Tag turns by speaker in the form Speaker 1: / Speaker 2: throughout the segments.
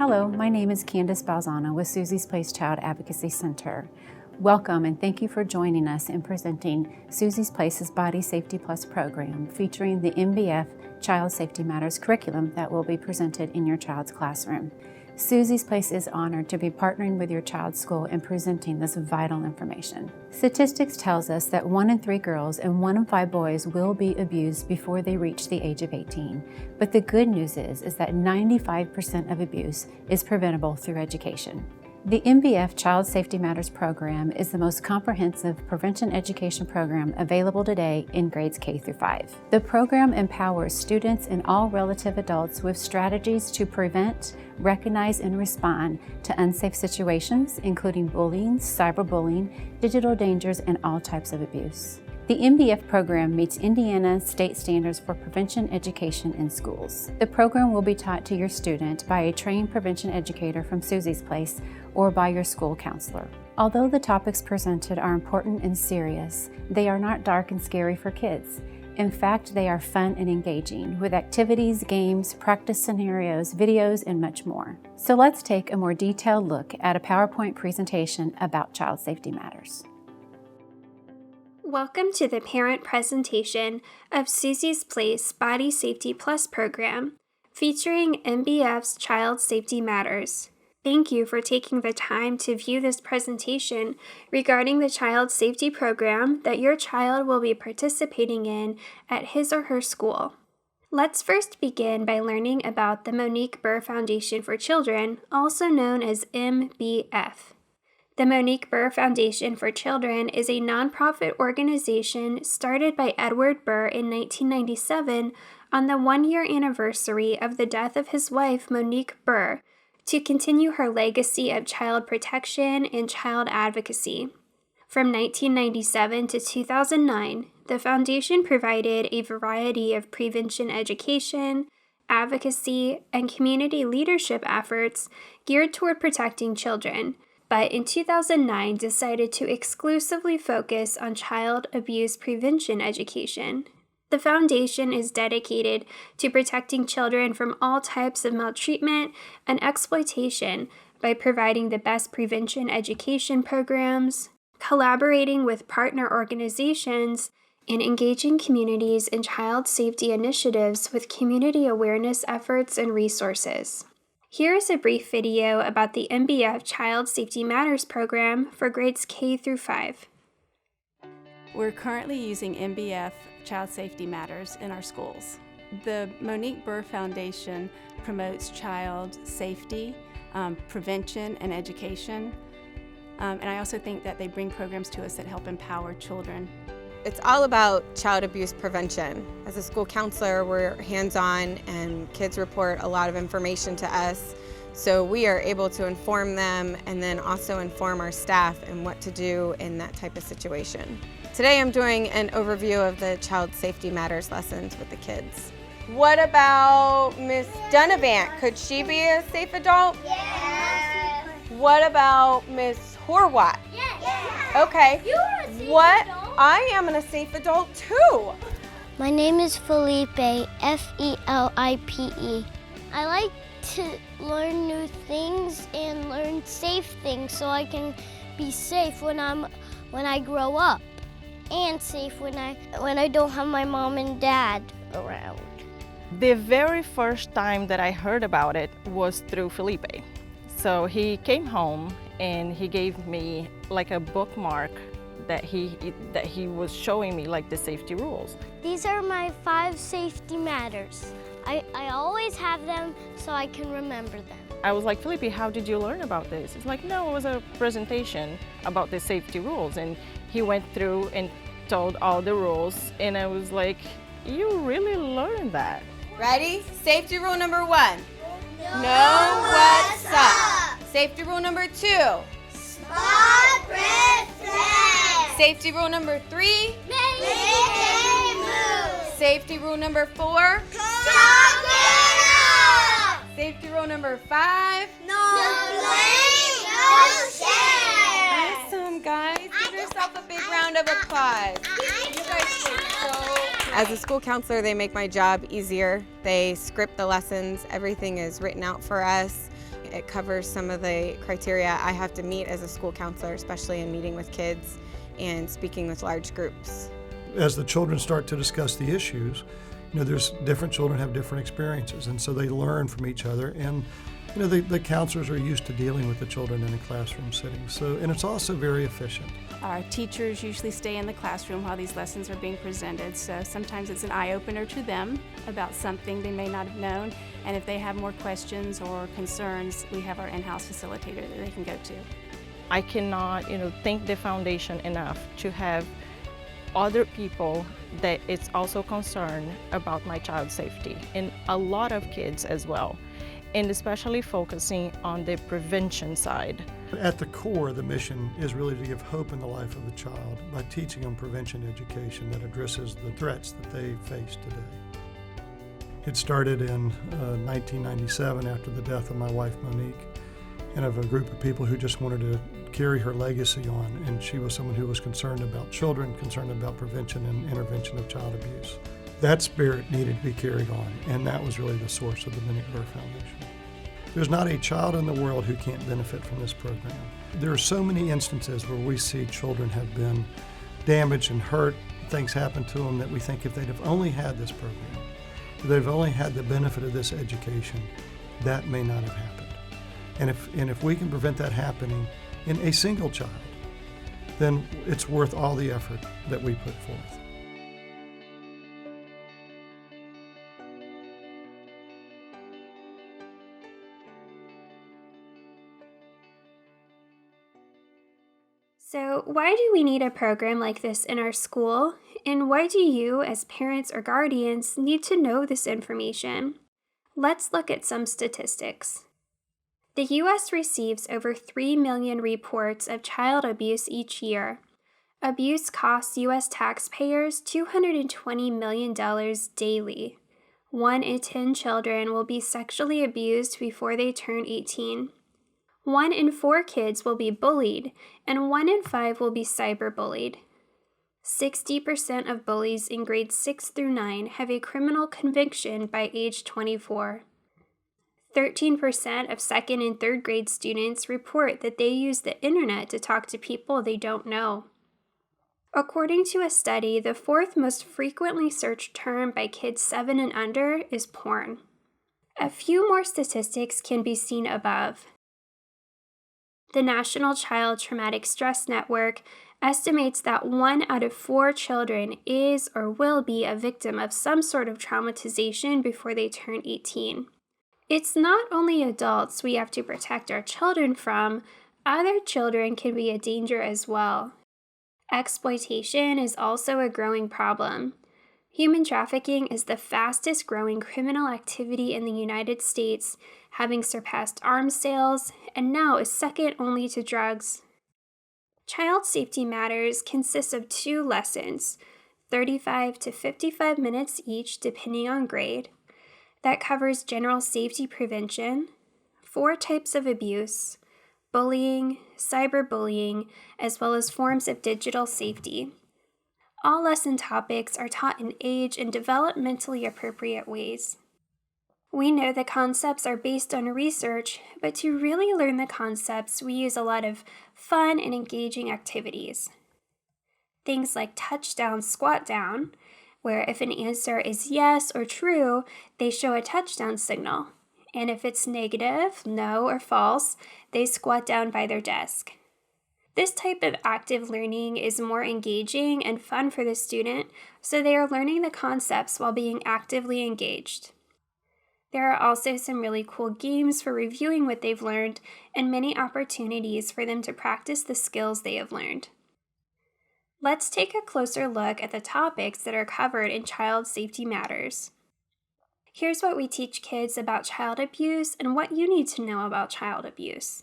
Speaker 1: Hello, my name is Candace Balzano with Susie's Place Child Advocacy Center. Welcome and thank you for joining us in presenting Susie's Place's Body Safety Plus program featuring the MBF Child Safety Matters curriculum that will be presented in your child's classroom. Susie's Place is honored to be partnering with your child's school and presenting this vital information. Statistics tells us that 1 in 3 girls and 1 in 5 boys will be abused before they reach the age of 18. But the good news is that 95% of abuse is preventable through education. The MBF Child Safety Matters program is the most comprehensive prevention education program available today in grades K through 5. The program empowers students and all relative adults with strategies to prevent, recognize, and respond to unsafe situations, including bullying, cyberbullying, digital dangers, and all types of abuse. The MBF program meets Indiana state standards for prevention education in schools. The program will be taught to your student by a trained prevention educator from Susie's Place or by your school counselor. Although the topics presented are important and serious, they are not dark and scary for kids. In fact, they are fun and engaging with activities, games, practice scenarios, videos, and much more. So let's take a more detailed look at a PowerPoint presentation about Child Safety Matters.
Speaker 2: Welcome to the parent presentation of Susie's Place Body Safety Plus program, featuring MBF's Child Safety Matters. Thank you for taking the time to view this presentation regarding the Child Safety program that your child will be participating in at his or her school. Let's first begin by learning about the Monique Burr Foundation for Children, also known as MBF. The Monique Burr Foundation for Children is a nonprofit organization started by Edward Burr in 1997 on the 1-year anniversary of the death of his wife, Monique Burr, to continue her legacy of child protection and child advocacy. From 1997 to 2009, the foundation provided a variety of prevention education, advocacy, and community leadership efforts geared toward protecting children, but in 2009 decided to exclusively focus on child abuse prevention education. The foundation is dedicated to protecting children from all types of maltreatment and exploitation by providing the best prevention education programs, collaborating with partner organizations, and engaging communities in child safety initiatives with community awareness efforts and resources. Here is a brief video about the MBF Child Safety Matters program for grades K through 5.
Speaker 3: We're currently using MBF Child Safety Matters in our schools. The Monique Burr Foundation promotes child safety, prevention, and education. And I also think that they bring programs to us that help empower children.
Speaker 4: It's all about child abuse prevention. As a school counselor, we're hands-on and kids report a lot of information to us. So we are able to inform them and then also inform our staff in what to do in that type of situation. Today I'm doing an overview of the Child Safety Matters lessons with the kids. What about Miss Dunavant? Could she be a safe adult?
Speaker 5: Yes.
Speaker 4: What about Miss Horwath?
Speaker 5: Yes.
Speaker 4: Okay.
Speaker 5: You're a safe adult.
Speaker 4: I am a safe adult too.
Speaker 6: My name is Felipe, Felipe. I like to learn new things and learn safe things so I can be safe when I grow up, and safe when I don't have my mom and dad around.
Speaker 7: The very first time that I heard about it was through Felipe. So he came home and he gave me like a bookmark that he was showing me like the safety rules.
Speaker 6: These are my 5 safety matters. I always have them so I can remember them.
Speaker 7: I was like, Felipe, how did you learn about this? It's like, no, it was a presentation about the safety rules. And he went through and told all the rules. And I was like, you really learned that.
Speaker 4: Ready? Safety rule number 1. Know what's up. Safety rule number 2.
Speaker 5: Spot reflex.
Speaker 4: Safety rule number 3.
Speaker 5: Make it move.
Speaker 4: Safety rule number 4.
Speaker 5: Stop it up.
Speaker 4: Safety rule number 5.
Speaker 5: No blame, no shame.
Speaker 4: Awesome, guys. Give yourself a big round of applause. You guys did so. As a school counselor, they make my job easier. They script the lessons. Everything is written out for us. It covers some of the criteria I have to meet as a school counselor, especially in meeting with kids and speaking with large groups.
Speaker 8: As the children start to discuss the issues, there's different children have different experiences, and so they learn from each other. And the counselors are used to dealing with the children in a classroom setting. And it's also very efficient.
Speaker 3: Our teachers usually stay in the classroom while these lessons are being presented, so sometimes it's an eye-opener to them about something they may not have known. And if they have more questions or concerns, we have our in-house facilitator that they can go to.
Speaker 7: I cannot, thank the foundation enough to have other people that it's also concerned about my child's safety, and a lot of kids as well, and especially focusing on the prevention side.
Speaker 8: At the core, the mission is really to give hope in the life of the child by teaching them prevention education that addresses the threats that they face today. It started in 1997 after the death of my wife Monique, and of a group of people who just wanted to carry her legacy on. And she was someone who was concerned about children, concerned about prevention and intervention of child abuse. That spirit needed to be carried on, and that was really the source of the Monique Burr Foundation. There's not a child in the world who can't benefit from this program. There are so many instances where we see children have been damaged and hurt, things happen to them that we think if they'd have only had this program, if they've only had the benefit of this education, that may not have happened. And if we can prevent that happening in a single child, then it's worth all the effort that we put forth.
Speaker 2: So, why do we need a program like this in our school? And why do you, as parents or guardians, need to know this information? Let's look at some statistics. The U.S. receives over 3 million reports of child abuse each year. Abuse costs U.S. taxpayers $220 million daily. 1 in 10 children will be sexually abused before they turn 18. 1 in 4 kids will be bullied, and 1 in 5 will be cyberbullied. 60% of bullies in grades 6 through 9 have a criminal conviction by age 24. 13% of 2nd and 3rd grade students report that they use the internet to talk to people they don't know. According to a study, the 4th most frequently searched term by kids 7 and under is porn. A few more statistics can be seen above. The National Child Traumatic Stress Network estimates that 1 out of 4 children is or will be a victim of some sort of traumatization before they turn 18. It's not only adults we have to protect our children from, other children can be a danger as well. Exploitation is also a growing problem. Human trafficking is the fastest growing criminal activity in the United States, having surpassed arms sales, and now is second only to drugs. Child Safety Matters consists of 2 lessons, 35 to 55 minutes each depending on grade, that covers general safety prevention, 4 types of abuse, bullying, cyberbullying, as well as forms of digital safety. All lesson topics are taught in age and developmentally appropriate ways. We know the concepts are based on research, but to really learn the concepts, we use a lot of fun and engaging activities. Things like touchdown, squat down, where if an answer is yes or true, they show a touchdown signal. And if it's negative, no, or false, they squat down by their desk. This type of active learning is more engaging and fun for the student, so they are learning the concepts while being actively engaged. There are also some really cool games for reviewing what they've learned and many opportunities for them to practice the skills they have learned. Let's take a closer look at the topics that are covered in Child Safety Matters. Here's what we teach kids about child abuse and what you need to know about child abuse.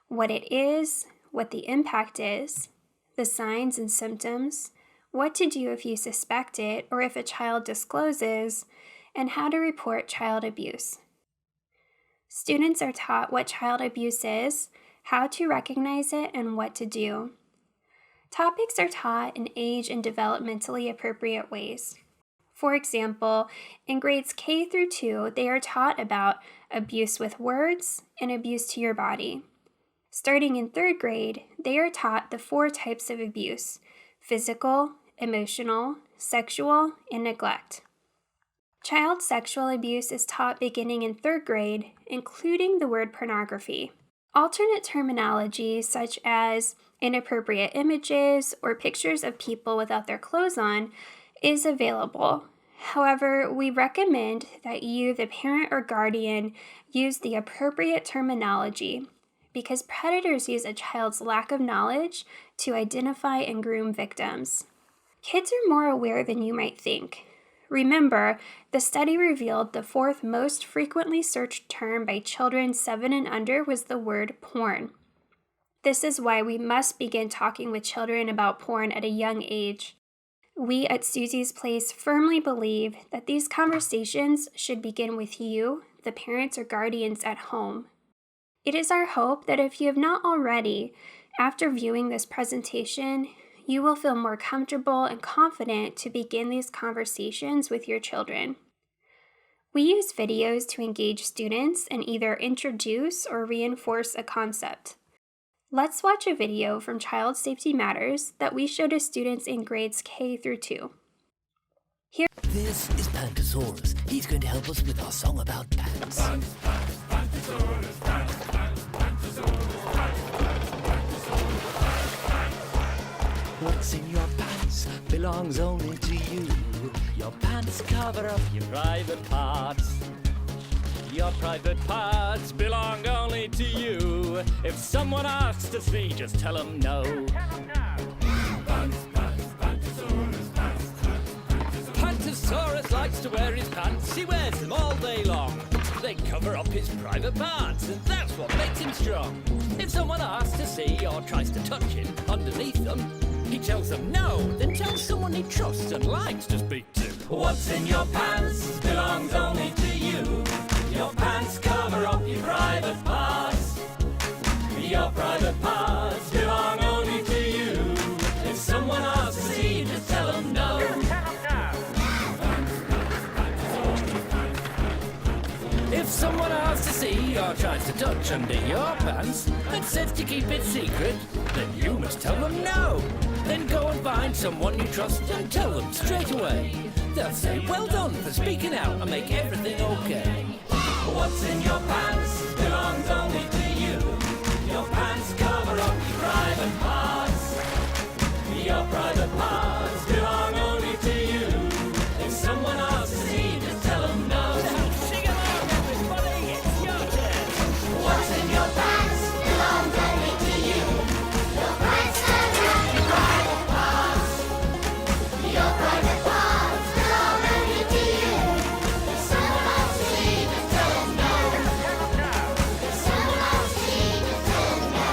Speaker 2: What it is, what the impact is, the signs and symptoms, what to do if you suspect it or if a child discloses, and how to report child abuse. Students are taught what child abuse is, how to recognize it, and what to do. Topics are taught in age and developmentally appropriate ways. For example, in grades K through 2, they are taught about abuse with words and abuse to your body. Starting in 3rd grade, they are taught the 4 types of abuse: physical, emotional, sexual, and neglect. Child sexual abuse is taught beginning in 3rd grade, including the word pornography. Alternate terminology such as inappropriate images or pictures of people without their clothes on is available. However, we recommend that you, the parent or guardian, use the appropriate terminology because predators use a child's lack of knowledge to identify and groom victims. Kids are more aware than you might think. Remember, the study revealed the 4th most frequently searched term by children 7 and under was the word porn. This is why we must begin talking with children about porn at a young age. We at Susie's Place firmly believe that these conversations should begin with you, the parents or guardians at home. It is our hope that if you have not already, after viewing this presentation, you will feel more comfortable and confident to begin these conversations with your children. We use videos to engage students and either introduce or reinforce a concept. Let's watch a video from Child Safety Matters that we show to students in grades K through 2.
Speaker 9: This is Pantosaurus. He's going to help us with our song about pants. What's in your pants belongs only to you. Your pants cover up your private parts. Your private parts belong only to you. If someone asks to see, just tell them no. Pantosaurus likes to wear his pants. He wears them all day long. They cover up his private parts, and that's what makes him strong. If someone asks to see or tries to touch him underneath them, he tells them no, then tells someone he trusts and likes to speak to. What's in your pants belongs only to you. Your pants cover up your private parts. Your private parts belong only to you. If someone asks to see, just tell them no. If someone asks to see or tries to touch under your pants and says to keep it secret, then you must tell them no. Then go and find someone you trust and tell them straight away. They'll say, well done for speaking out and make everything okay. What's in your pants belongs only to you. Your pants cover up your private parts. Your private parts belong only to you. If someone asks to see, just tell them no. Sing along, everybody, it's your turn. What's in your pants belongs only to you. Your pants cover up your private parts. Your private parts belong only to you. If someone asks to see, just tell them no. If someone asks to see, just tell them no.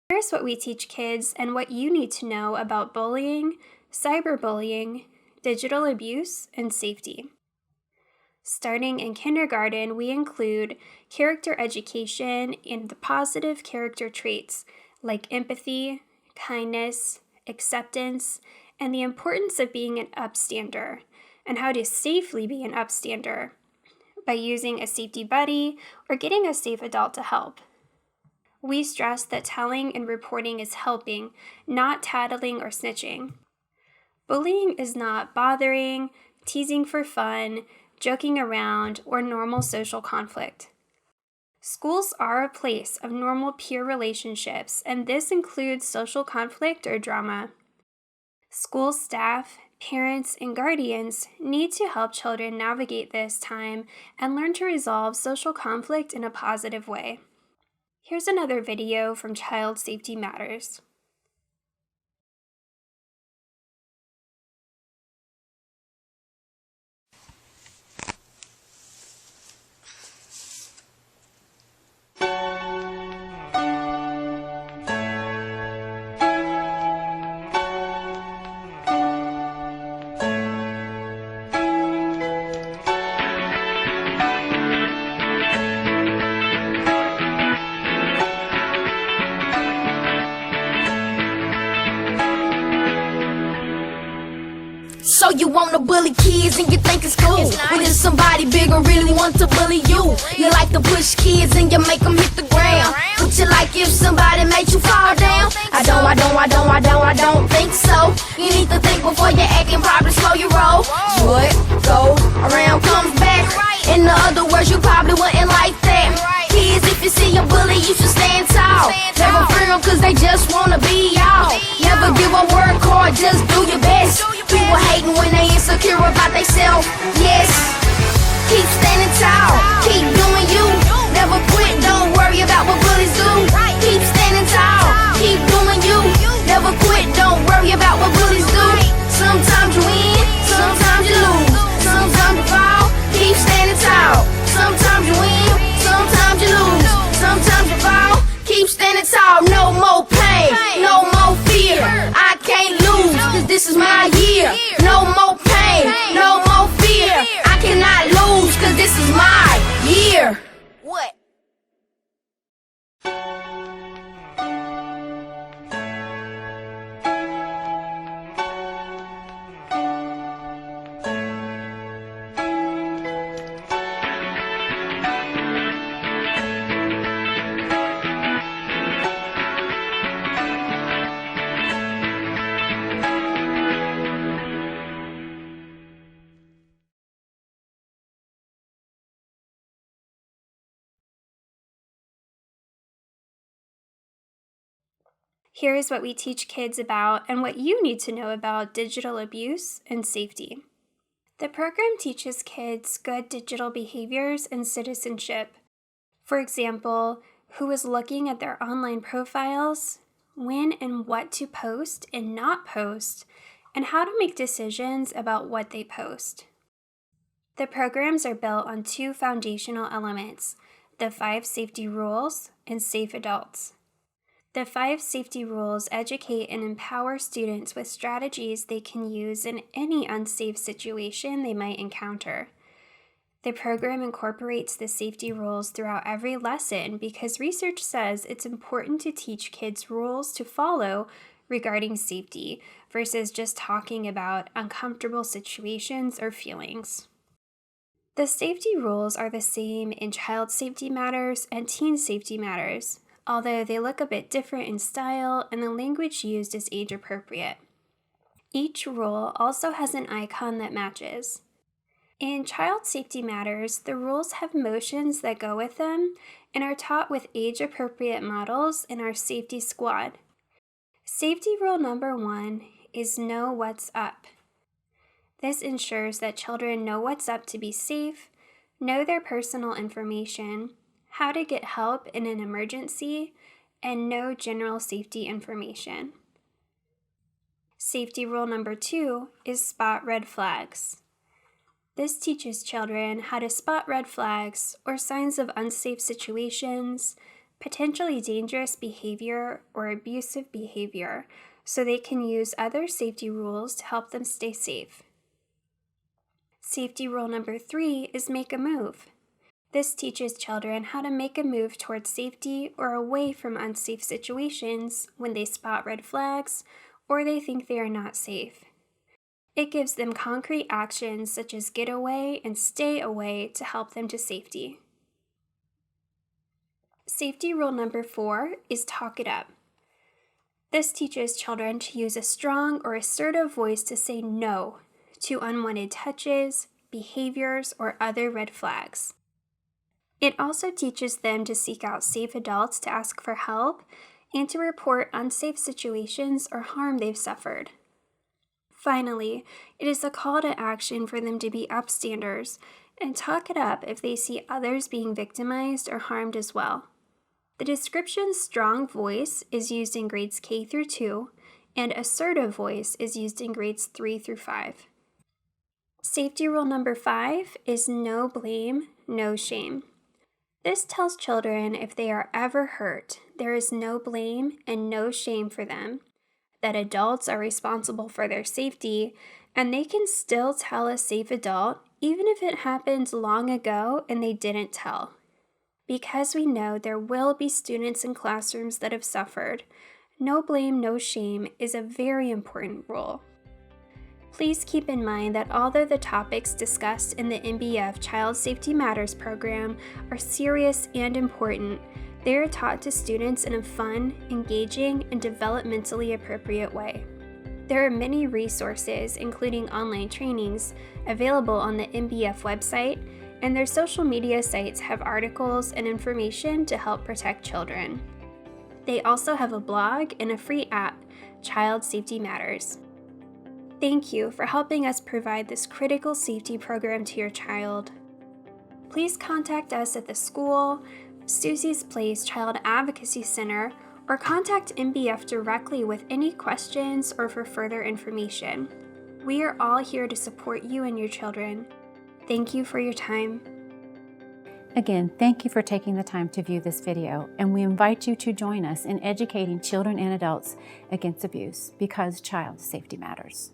Speaker 2: Here's what we teach kids and what you need to know about bullying, cyberbullying, digital abuse, and safety. Starting in kindergarten, we include character education and the positive character traits like empathy, kindness, acceptance, and the importance of being an upstander, and how to safely be an upstander by using a safety buddy or getting a safe adult to help. We stress that telling and reporting is helping, not tattling or snitching. Bullying is not bothering, teasing for fun, joking around, or normal social conflict. Schools are a place of normal peer relationships, and this includes social conflict or drama. School staff, parents, and guardians need to help children navigate this time and learn to resolve social conflict in a positive way. Here's another video from Child Safety Matters.
Speaker 10: So you wanna bully kids and you think it's cool. When there's somebody bigger really want to bully you. You like to push kids and you make them hit the ground. Would you like if somebody made you fall down? I don't think so. You need to think before you act and probably slow your roll. What go around comes back. In other words, you probably wouldn't like that. Kids, if you see a bully, you should stand tall. Never fear them cause they just wanna be y'all. Never give a word card, just do your best. People hating when they insecure about themselves. Yes, keep standing tall, keep doing you. Never quit, don't worry about what bullies do. Keep standing tall, keep doing you. Never quit, don't worry about what bullies do. Sometimes you win, sometimes you lose. Sometimes you fall, keep standing tall. Sometimes you win, sometimes you lose. Sometimes you fall, keep standing tall. No more pain, no more fear. I can't lose, cause this is my year. No more pain, no more fear. I cannot lose, cause this is my year. What?
Speaker 2: Here is what we teach kids about and what you need to know about digital abuse and safety. The program teaches kids good digital behaviors and citizenship. For example, who is looking at their online profiles, when and what to post and not post, and how to make decisions about what they post. The programs are built on two foundational elements, the 5 safety rules and safe adults. The 5 safety rules educate and empower students with strategies they can use in any unsafe situation they might encounter. The program incorporates the safety rules throughout every lesson because research says it's important to teach kids rules to follow regarding safety versus just talking about uncomfortable situations or feelings. The safety rules are the same in Child Safety Matters and Teen Safety Matters, although they look a bit different in style and the language used is age appropriate. Each rule also has an icon that matches. In Child Safety Matters, the rules have motions that go with them and are taught with age-appropriate models in our safety squad. Safety rule number 1 is know what's up. This ensures that children know what's up to be safe, know their personal information, how to get help in an emergency, and know general safety information. Safety rule number 2 is spot red flags. This teaches children how to spot red flags or signs of unsafe situations, potentially dangerous behavior, or abusive behavior, so they can use other safety rules to help them stay safe. Safety rule number 3 is make a move. This teaches children how to make a move towards safety or away from unsafe situations when they spot red flags or they think they are not safe. It gives them concrete actions such as get away and stay away to help them to safety. Safety rule number 4 is talk it up. This teaches children to use a strong or assertive voice to say no to unwanted touches, behaviors, or other red flags. It also teaches them to seek out safe adults to ask for help and to report unsafe situations or harm they've suffered. Finally, it is a call to action for them to be upstanders and talk it up if they see others being victimized or harmed as well. The description strong voice is used in grades K through 2, and assertive voice is used in grades 3 through 5. Safety rule number 5 is no blame, no shame. This tells children if they are ever hurt, there is no blame and no shame for them, that adults are responsible for their safety, and they can still tell a safe adult even if it happened long ago and they didn't tell. Because we know there will be students in classrooms that have suffered, no blame, no shame is a very important rule. Please keep in mind that although the topics discussed in the MBF Child Safety Matters program are serious and important, they are taught to students in a fun, engaging, and developmentally appropriate way. There are many resources, including online trainings, available on the MBF website, and their social media sites have articles and information to help protect children. They also have a blog and a free app, Child Safety Matters. Thank you for helping us provide this critical safety program to your child. Please contact us at the school, Susie's Place Child Advocacy Center, or contact MBF directly with any questions or for further information. We are all here to support you and your children. Thank you for your time.
Speaker 1: Again, thank you for taking the time to view this video, and we invite you to join us in educating children and adults against abuse, because child safety matters.